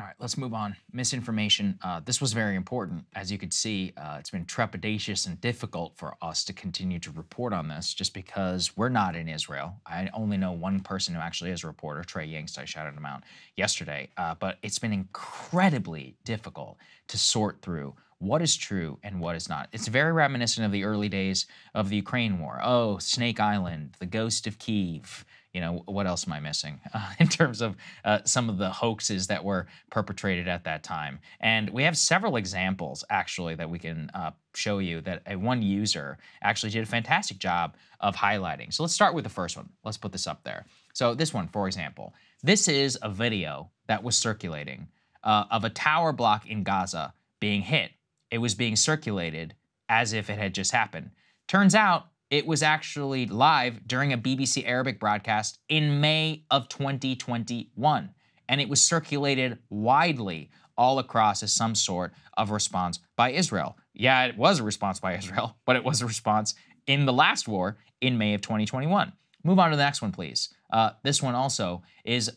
All right, let's move on. Misinformation. This was very important. As you could see, it's been trepidatious and difficult for us to continue to report on this just because we're not in Israel. I only know one person who actually is a reporter, Trey Yingst. I shouted him out yesterday. But it's been incredibly difficult to sort through what is true and what is not. It's very reminiscent of the early days of the Ukraine war. Oh, Snake Island, the ghost of Kyiv. You know, what else am I missing in terms of some of the hoaxes that were perpetrated at that time? And we have several examples, actually, that we can show you that one user actually did a fantastic job of highlighting. So let's start with the first one. Let's put this up there. So this one, for example, this is a video that was circulating of a tower block in Gaza being hit. It was being circulated as if it had just happened. Turns out, it was actually live during a BBC Arabic broadcast in May of 2021, and it was circulated widely all across as some sort of response by Israel. Yeah, it was a response by Israel, but it was a response in the last war in May of 2021. Move on to the next one, please. This one also is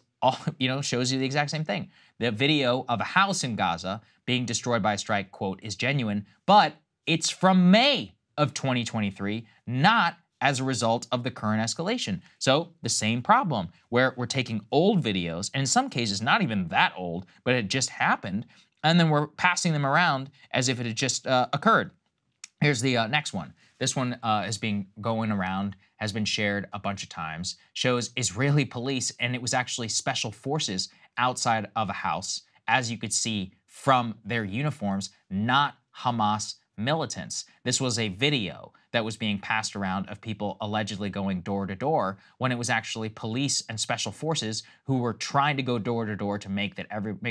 shows you the exact same thing. The video of a house in Gaza being destroyed by a strike, quote, is genuine, but it's from May of 2023, not as a result of the current escalation. So the same problem where we're taking old videos, and in some cases not even that old, but it just happened, and then we're passing them around as if it had just occurred. Here's the next one. This one is going around, has been shared a bunch of times, shows Israeli police, and it was actually special forces outside of a house, as you could see from their uniforms, not Hamas militants. This was a video that was being passed around of people allegedly going door to door when it was actually police and special forces who were trying to go door to door to make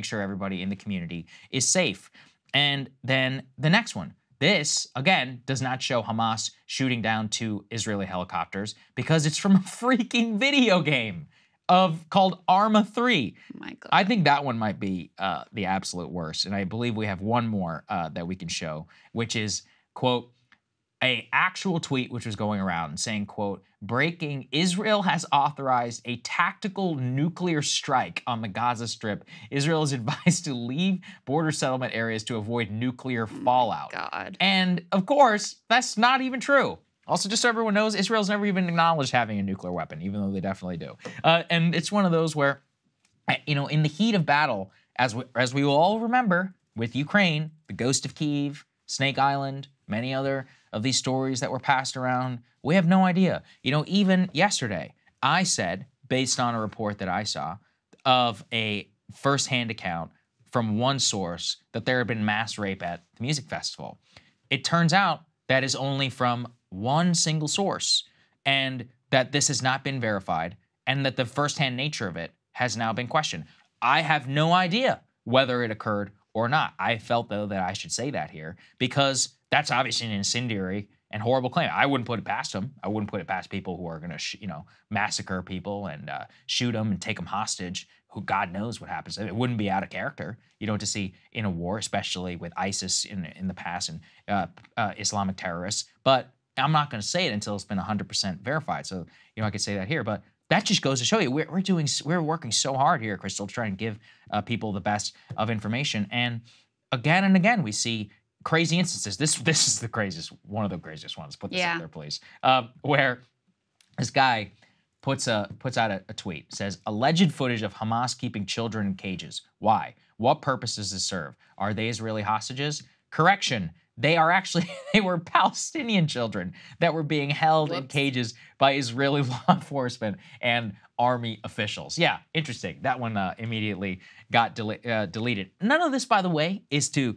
sure everybody in the community is safe. And then the next one. This, again, does not show Hamas shooting down 2 Israeli helicopters because it's from a freaking video game called Arma 3. Oh my God. I think that one might be the absolute worst. And I believe we have one more that we can show, which is, quote, a actual tweet which was going around saying, quote, breaking, Israel has authorized a tactical nuclear strike on the Gaza Strip. Israel is advised to leave border settlement areas to avoid nuclear fallout. God. And of course, that's not even true. Also, just so everyone knows, Israel's never even acknowledged having a nuclear weapon, even though they definitely do. And it's one of those where, in the heat of battle, as we will all remember, with Ukraine, the ghost of Kyiv, Snake Island, many other of these stories that were passed around, we have no idea. Even yesterday, I said, based on a report that I saw of a firsthand account from one source, that there had been mass rape at the music festival. It turns out that is only from one single source, and that this has not been verified, and that the firsthand nature of it has now been questioned. I have no idea whether it occurred or not. I felt, though, that I should say that here, because that's obviously an incendiary and horrible claim. I wouldn't put it past them. I wouldn't put it past people who are going to, massacre people and shoot them and take them hostage, who God knows what happens. It wouldn't be out of character, to see in a war, especially with ISIS in the past and Islamic terrorists. But I'm not going to say it until it's been 100% verified. So, I could say that here, but that just goes to show you we're working so hard here, Krystal, to try and give people the best of information. And again, we see crazy instances. This is the craziest, one of the craziest ones. Put this up there, please. Where this guy puts out a tweet, says, alleged footage of Hamas keeping children in cages. Why? What purpose does this serve? Are they Israeli hostages? Correction. They were Palestinian children that were being held in cages by Israeli law enforcement and army officials. Yeah, interesting. That one immediately got deleted. None of this, by the way, is to,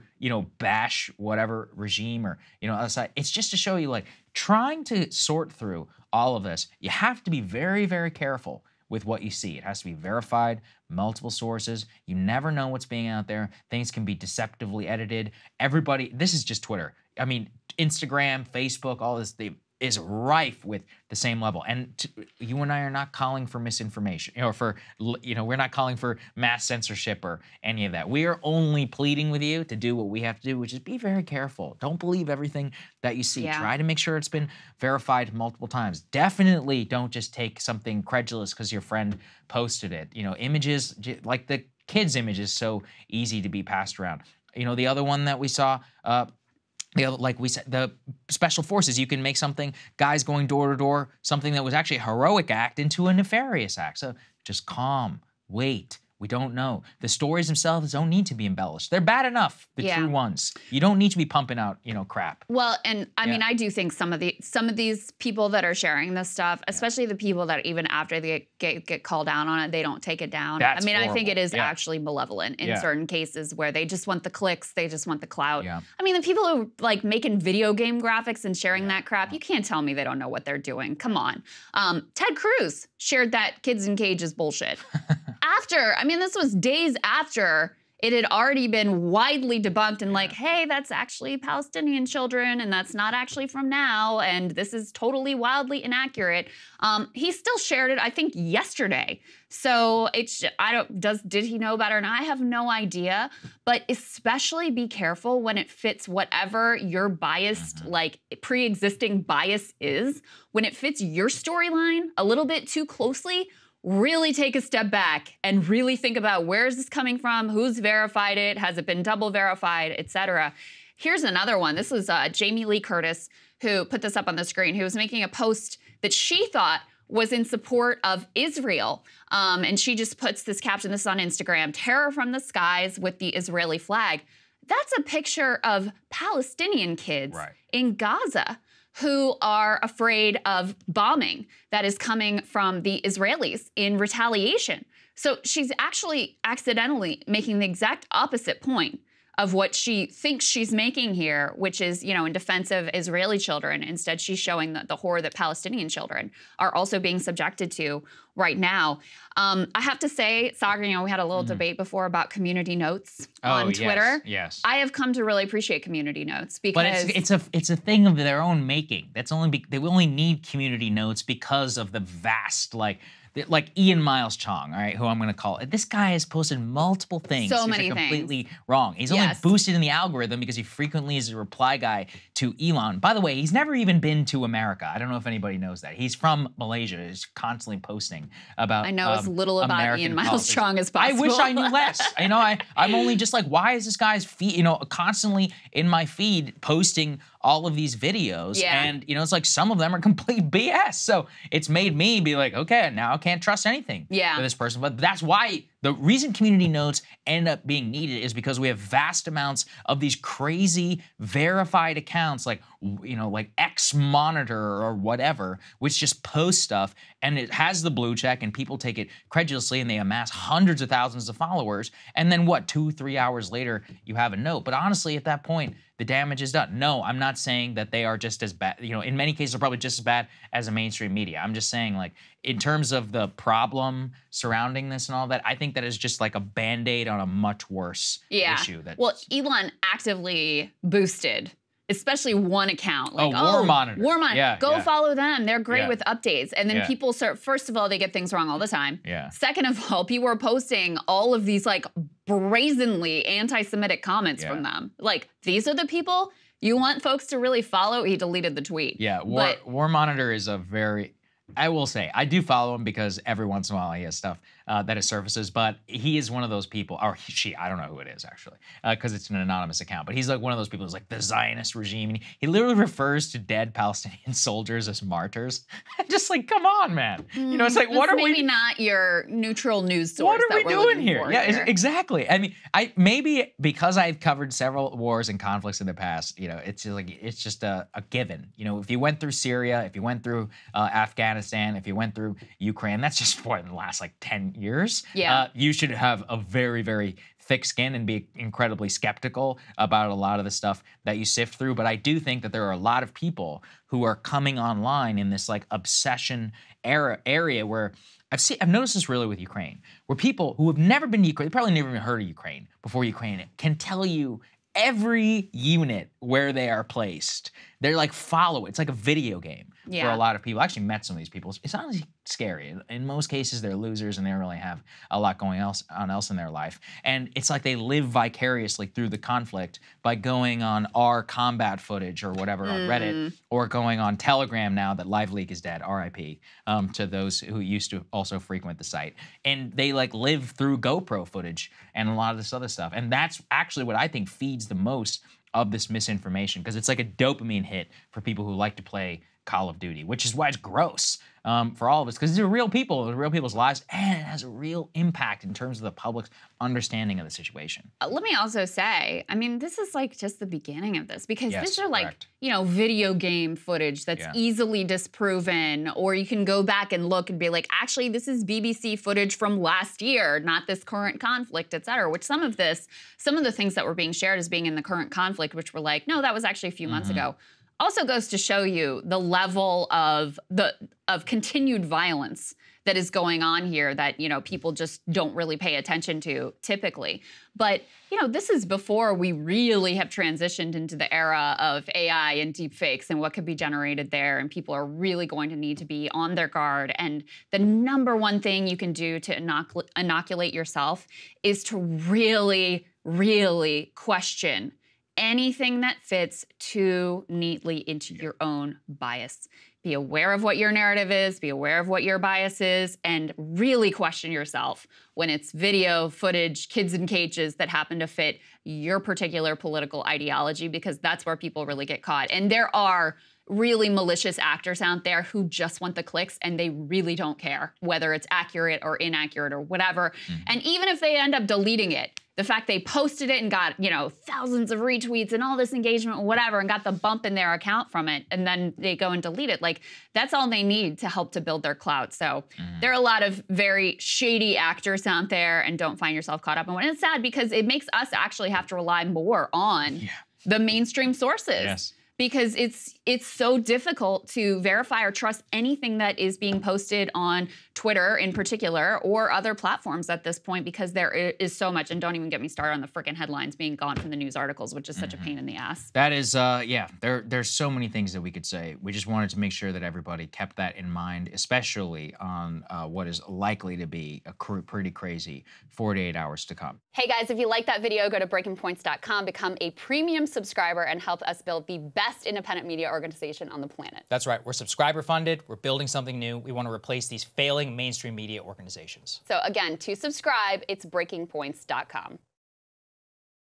bash whatever regime or, other side. It's just to show you, trying to sort through all of this, you have to be very, very careful with what you see. It has to be verified, multiple sources. You never know what's being out there. Things can be deceptively edited. This is just Twitter. I mean, Instagram, Facebook, all this is rife with the same level. And you and I are not calling for misinformation, we're not calling for mass censorship or any of that. We are only pleading with you to do what we have to do, which is be very careful. Don't believe everything that you see. Yeah. Try to make sure it's been verified multiple times. Definitely don't just take something credulous because your friend posted it. Images like the kids' image is so easy to be passed around. You know, the other one that we saw, like we said, the special forces, you can make something, guys going door to door, something that was actually a heroic act into a nefarious act. So just calm, wait. We don't know. The stories themselves don't need to be embellished. They're bad enough, the true ones. You don't need to be pumping out, you know, crap. Well, and I mean, I do think some of these people that are sharing this stuff, especially the people that even after they get called out on it, they don't take it down. That's I mean, horrible. I think it is actually malevolent in certain cases where they just want the clicks, they just want the clout. I mean, the people who like making video game graphics and sharing that crap, you can't tell me they don't know what they're doing. Come on. Ted Cruz shared that kids in cages bullshit. I mean, this was days after it had already been widely debunked and like, hey, that's actually Palestinian children and that's not actually from now and this is totally wildly inaccurate. He still shared it, I think, yesterday. So did he know about it? And I have no idea, but especially be careful when it fits whatever your biased, like pre-existing bias is. When it fits your storyline a little bit too closely, really take a step back and really think about where is this coming from, who's verified it, has it been double verified, etc. Here's another one. This was Jamie Lee Curtis who put this up on the screen, who was making a post that she thought was in support of Israel. And she just puts this caption, this is on Instagram, "Terror from the skies with the Israeli flag." That's a picture of Palestinian kids in Gaza who are afraid of bombing that is coming from the Israelis in retaliation. So she's actually accidentally making the exact opposite point of what she thinks she's making here, which is, you know, in defense of Israeli children. Instead, she's showing the horror that Palestinian children are also being subjected to right now. I have to say, Saagar, you know, we had a little debate before about community notes on Twitter. Yes. I have come to really appreciate community notes because it's a thing of their own making. That's only they only need community notes because of the vast like Ian Miles Chong, all right, who I'm going to call it. This guy has posted multiple things. So many things. Completely wrong. He's only boosted in the algorithm because he frequently is a reply guy to Elon. By the way, he's never even been to America. I don't know if anybody knows that. He's from Malaysia. He's constantly posting about I know as little about American Ian Miles politics. Chong as possible. I wish I knew less. You know, I'm only just like, why is this guy's feed, you know, constantly in my feed posting all of these videos? And, you know, it's like some of them are complete BS. So it's made me be like, okay, now I can't trust anything for this person. But that's why the reason community notes end up being needed is because we have vast amounts of these crazy verified accounts like, you know, like X Monitor or whatever, which just post stuff and it has the blue check and people take it credulously and they amass hundreds of thousands of followers. And then what, 2-3 hours later, you have a note. But honestly, at that point, the damage is done. No, I'm not saying that they are just as bad. You know, in many cases, they're probably just as bad as the mainstream media. I'm just saying, like, in terms of the problem surrounding this and all that, I think that is just like a Band-Aid on a much worse issue. Well, Elon actively boosted especially one account. Like, War Monitor. War Monitor. Go follow them. They're great with updates. And then people start, first of all, they get things wrong all the time. Second of all, people are posting all of these like brazenly anti-Semitic comments from them. Like, these are the people you want folks to really follow. He deleted the tweet. War Monitor is a very, I will say, I do follow him because every once in a while he has stuff that is surfaces, but he is one of those people, or she, I don't know who it is actually, because it's an anonymous account, but he's like one of those people who's like the Zionist regime, and he literally refers to dead Palestinian soldiers as martyrs. Just like, come on, man. You know, it's like, what are we? Maybe not your neutral news source. What are we doing here? Yeah, exactly. I mean, maybe because I've covered several wars and conflicts in the past, you know, it's just like, it's just a given. You know, if you went through Syria, if you went through Afghanistan, if you went through Ukraine, that's just what, in the last like 10 years. You should have a very, very thick skin and be incredibly skeptical about a lot of the stuff that you sift through. But I do think that there are a lot of people who are coming online in this like obsession area where I've noticed this really with Ukraine, where people who have never been to Ukraine, they probably never even heard of Ukraine before Ukraine, can tell you every unit where they are placed. They're like follow it. It's like a video game for a lot of people. I actually met some of these people. It's honestly scary. In most cases, they're losers and they don't really have a lot going else in their life. And it's like they live vicariously through the conflict by going on our combat footage or whatever on Reddit, or going on Telegram now that LiveLeak is dead, RIP, to those who used to also frequent the site. And they like live through GoPro footage and a lot of this other stuff. And that's actually what I think feeds the most of this misinformation, because it's like a dopamine hit for people who like to play Call of Duty, which is why it's gross for all of us, because these are real people, they're real people's lives, and it has a real impact in terms of the public's understanding of the situation. Let me also say, I mean, this is like just the beginning of this, because these are like, correct. you know, video game footage that's easily disproven, or you can go back and look and be like, actually, this is BBC footage from last year, not this current conflict, et cetera, which some of the things that were being shared as being in the current conflict, which were like, no, that was actually a few months ago, also goes to show you the level of continued violence that is going on here that, you know, people just don't really pay attention to typically. But, you know, this is before we really have transitioned into the era of AI and deepfakes and what could be generated there, and people are really going to need to be on their guard. And the number one thing you can do to inoculate yourself is to really, really question anything that fits too neatly into your own bias. Be aware of what your narrative is, be aware of what your bias is, and really question yourself when it's video, footage, kids in cages that happen to fit your particular political ideology, because that's where people really get caught. And there are really malicious actors out there who just want the clicks, and they really don't care whether it's accurate or inaccurate or whatever. And even if they end up deleting it, the fact they posted it and got, you know, thousands of retweets and all this engagement, whatever, and got the bump in their account from it, and then they go and delete it, like, that's all they need to help to build their clout. So there are a lot of very shady actors out there, and don't find yourself caught up in one. And it's sad because it makes us actually have to rely more on the mainstream sources. Because it's so difficult to verify or trust anything that is being posted on Twitter in particular, or other platforms at this point, because there is so much. And don't even get me started on the freaking headlines being gone from the news articles, which is such a pain in the ass. That is, there's so many things that we could say. We just wanted to make sure that everybody kept that in mind, especially on what is likely to be a pretty crazy 48 hours to come. Hey guys, if you like that video, go to breakingpoints.com, become a premium subscriber, and help us build the best independent media organization on the planet. That's right. We're subscriber funded. We're building something new. We want to replace these failing mainstream media organizations. So again, to subscribe, it's breakingpoints.com.